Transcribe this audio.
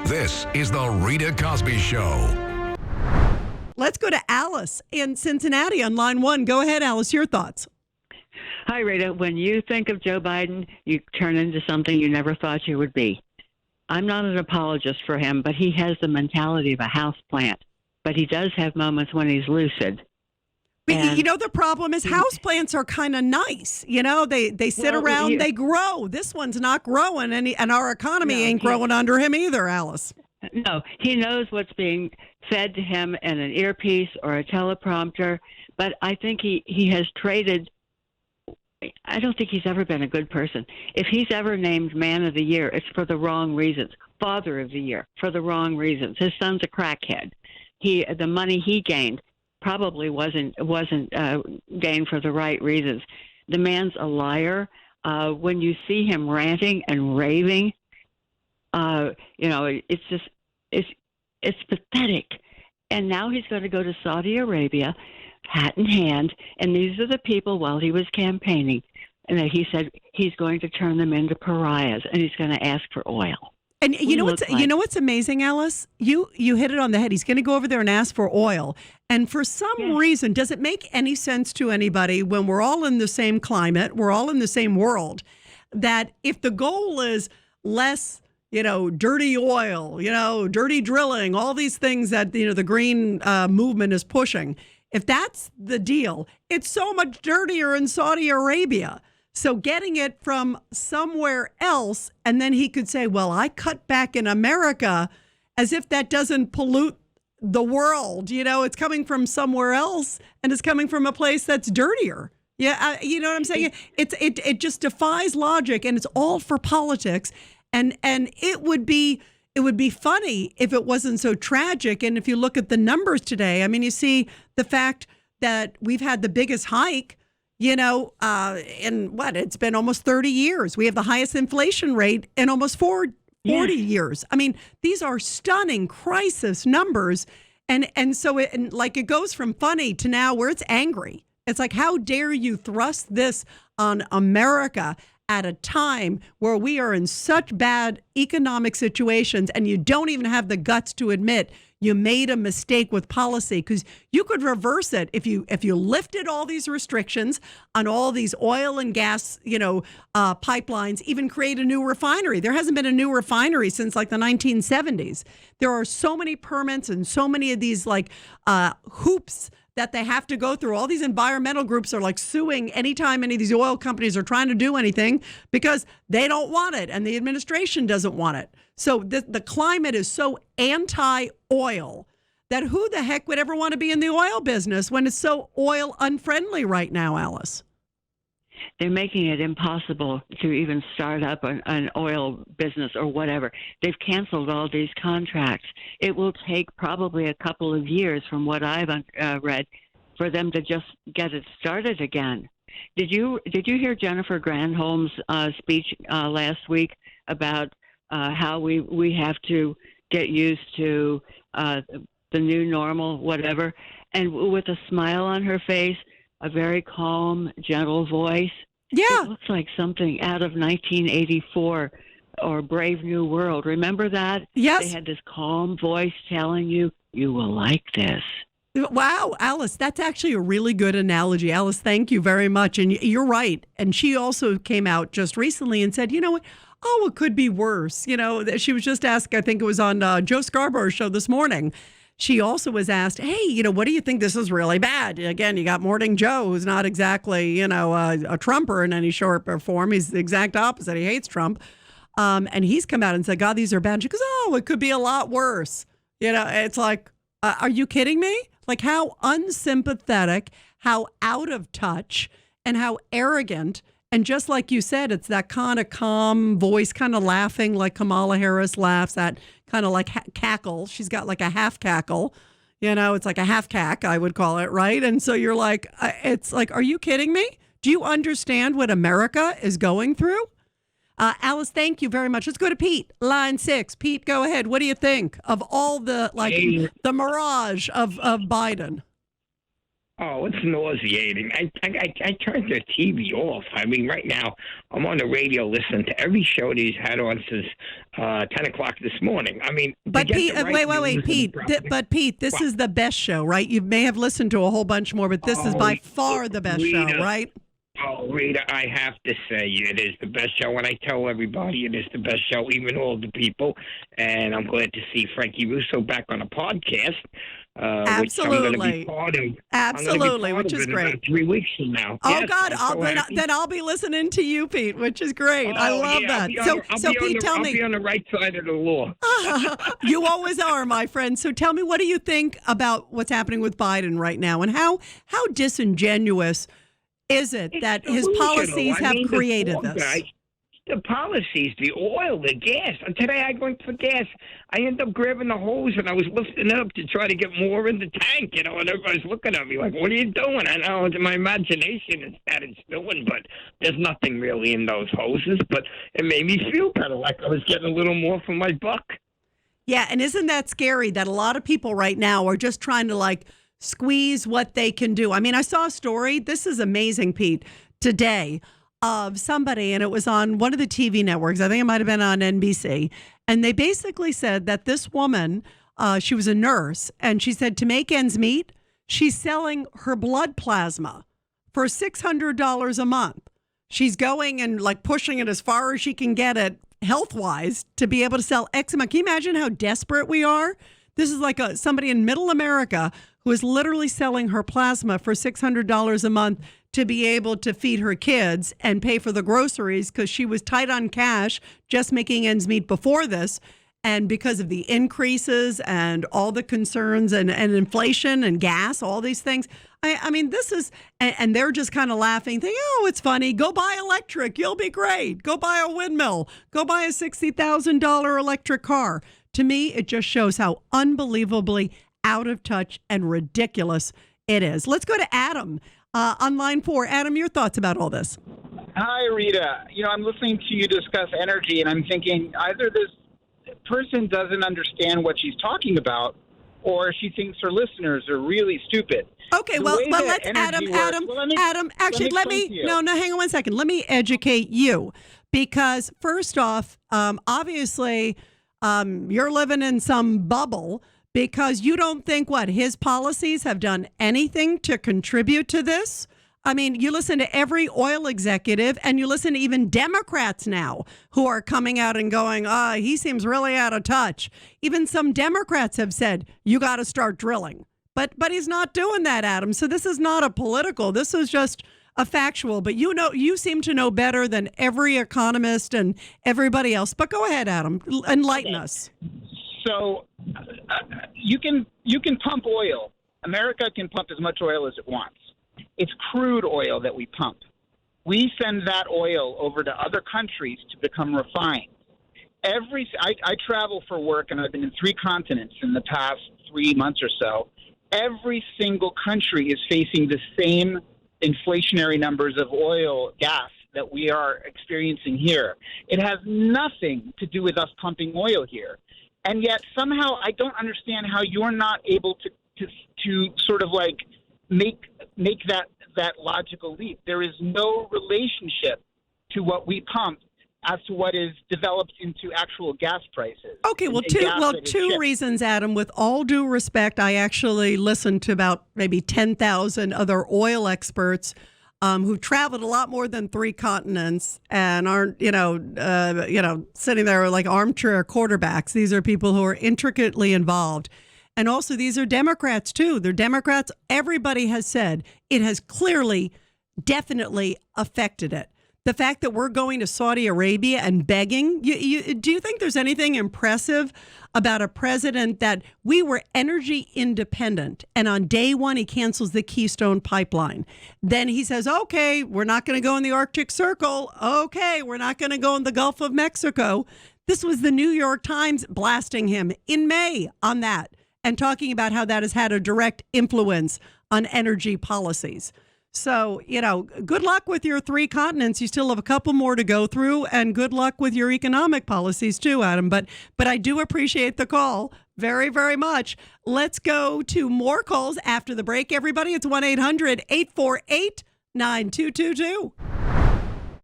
This is the Rita Cosby Show. Let's go to Alice in Cincinnati on line 1. Go ahead, Alice. Your thoughts. Hi, Rita. When you think of Joe Biden, you turn into something you never thought you would be. I'm not an apologist for him, but he has the mentality of a houseplant. But he does have moments when he's lucid. But the problem is houseplants are kind of nice. They sit around, they grow. This one's not growing, and our economy ain't growing under him either, Alice. No, he knows what's being fed to him in an earpiece or a teleprompter. But I think he has traded. I don't think he's ever been a good person. If he's ever named Man of the Year, it's for the wrong reasons. Father of the Year, for the wrong reasons. His son's a crackhead. The money he gained probably wasn't gained for the right reasons. The man's a liar. When you see him ranting and raving, it's pathetic. And now he's going to go to Saudi Arabia, hat in hand, and these are the people while he was campaigning, and that he said he's going to turn them into pariahs, and he's going to ask for oil. And you know what's amazing, Alice? You hit it on the head. He's going to go over there and ask for oil. And for some reason, does it make any sense to anybody when we're all in the same climate, we're all in the same world, that if the goal is less, dirty oil, dirty drilling, all these things that, the green movement is pushing, if that's the deal, it's so much dirtier in Saudi Arabia. So getting it from somewhere else, and then he could say, well, I cut back in America, as if that doesn't pollute the world. It's coming from somewhere else, and it's coming from a place that's dirtier. Yeah, you know what I'm saying? It just defies logic, and it's all for politics. And it would be funny if it wasn't so tragic. And if you look at the numbers today, I mean, you see the fact that we've had the biggest hike, it's been almost 30 years. We have the highest inflation rate in almost 40 years. I mean, these are stunning crisis numbers. And so it goes from funny to now where it's angry. It's like, how dare you thrust this on America at a time where we are in such bad economic situations, and you don't even have the guts to admit you made a mistake with policy, because you could reverse it if you lifted all these restrictions on all these oil and gas, pipelines, even create a new refinery. There hasn't been a new refinery since like the 1970s. There are so many permits and so many of these hoops that they have to go through. All these environmental groups are like suing anytime any of these oil companies are trying to do anything because they don't want it and the administration doesn't want it. So the climate is so anti-oil that who the heck would ever want to be in the oil business when it's so oil unfriendly right now, Alice? They're making it impossible to even start up an oil business or whatever. They've canceled all these contracts. It will take probably a couple of years, from what I've read, for them to just get it started again. Did you hear Jennifer Granholm's speech last week about how we have to get used to the new normal, whatever, and with a smile on her face, a very calm, gentle voice. Yeah. It looks like something out of 1984 or Brave New World. Remember that? Yes. They had this calm voice telling you, you will like this. Wow, Alice, that's actually a really good analogy. Alice, thank you very much. And you're right. And she also came out just recently and said, you know what? Oh, it could be worse. She was just asked, I think it was on Joe Scarborough's show this morning. She also was asked, hey, what do you think? This is really bad. Again, you got Morning Joe, who's not exactly, a Trumper in any shape or form. He's the exact opposite. He hates Trump. And he's come out and said, God, these are bad. She goes, oh, it could be a lot worse. It's like, are you kidding me? Like, how unsympathetic, how out of touch, and how arrogant. And just like you said, it's that kind of calm voice, kind of laughing like Kamala Harris laughs, that kind of like cackle. She's got like a half cackle, it's like a half cack, I would call it, right? And so you're like, it's like, are you kidding me? Do you understand what America is going through? Alice, thank you very much. Let's go to Pete, line 6. Pete, go ahead. What do you think of all the, the mirage of Biden? Oh, it's nauseating. I turned the TV off. I mean, right now, I'm on the radio listening to every show that he's had on since 10 o'clock this morning. I mean, But Pete, wait, Pete. But Pete, this is the best show, right? You may have listened to a whole bunch more, but this is by far the best show, right? Oh, Rita, I have to say it is the best show, and I tell everybody it is the best show, even all the people. And I'm glad to see Frankie Russo back on a podcast. Absolutely. Which I'm going to be part of. Absolutely, which is great. About 3 weeks from now. Oh, yes, God, then I'll be listening to you, Pete, which is great. I love that. Pete, tell me. I'll be on the right side of the law. You always are, my friend. So tell me, what do you think about what's happening with Biden right now, and how disingenuous is it that his policies have created this? The policies, the oil, the gas. And today I went for gas. I ended up grabbing the hose and I was lifting it up to try to get more in the tank, and everybody's looking at me like, what are you doing? I know my imagination is started spilling, but there's nothing really in those hoses. But it made me feel better, like I was getting a little more for my buck. Yeah, and isn't that scary that a lot of people right now are just trying to squeeze what they can do? I mean, I saw a story. This is amazing, Pete, today, of somebody, and it was on one of the TV networks. I think it might have been on NBC. And they basically said that this woman, she was a nurse, and she said to make ends meet, she's selling her blood plasma for $600 a month. She's going and pushing it as far as she can get it health-wise to be able to sell X amount. Can you imagine how desperate we are? This is like somebody in middle America who is literally selling her plasma for $600 a month to be able to feed her kids and pay for the groceries, because she was tight on cash, just making ends meet before this. And because of the increases and all the concerns and inflation and gas, all these things, I mean, this is, and they're just kind of laughing, thinking, oh, it's funny. Go buy electric. You'll be great. Go buy a windmill. Go buy a $60,000 electric car. To me, it just shows how unbelievably out of touch and ridiculous it is. Let's go to Adam on line 4. Adam, your thoughts about all this? Hi, Rita. I'm listening to you discuss energy, and I'm thinking either this person doesn't understand what she's talking about, or she thinks her listeners are really stupid. Okay, well let's Adam. Actually, let me hang on one second. Let me educate you, because first off, obviously, you're living in some bubble, because you don't think his policies have done anything to contribute to this. I mean, you listen to every oil executive, and you listen to even Democrats now who are coming out and going, he seems really out of touch. Even some Democrats have said, you got to start drilling. But he's not doing that, Adam. So this is not a political. This is just a factual. But you seem to know better than every economist and everybody else. But go ahead, Adam. Enlighten us. So you can pump oil. America can pump as much oil as it wants. It's crude oil that we pump. We send that oil over to other countries to become refined. I travel for work, and I've been in 3 continents in the past 3 months or so. Every single country is facing the same inflationary numbers of oil, gas that we are experiencing here. It has nothing to do with us pumping oil here. And yet somehow I don't understand how you're not able to sort of make that logical leap. There is no relationship to what we pump as to what is developed into actual gas prices. Okay, well, two reasons, Adam. With all due respect, I actually listened to about maybe 10,000 other oil experts who traveled a lot more than 3 continents and aren't, sitting there like armchair quarterbacks. These are people who are intricately involved. And also, these are Democrats, too. They're Democrats. Everybody has said it has clearly, definitely affected it. The fact that we're going to Saudi Arabia and begging, do you think there's anything impressive about a president that we were energy independent, and on day one he cancels the Keystone Pipeline? Then he says, okay, we're not going to go in the Arctic Circle. Okay, we're not going to go in the Gulf of Mexico. This was the New York Times blasting him in May on that and talking about how that has had a direct influence on energy policies. So, good luck with your 3 continents. You still have a couple more to go through, and good luck with your economic policies too, Adam. But I do appreciate the call very, very much. Let's go to more calls after the break, everybody. It's 1-800-848-9222.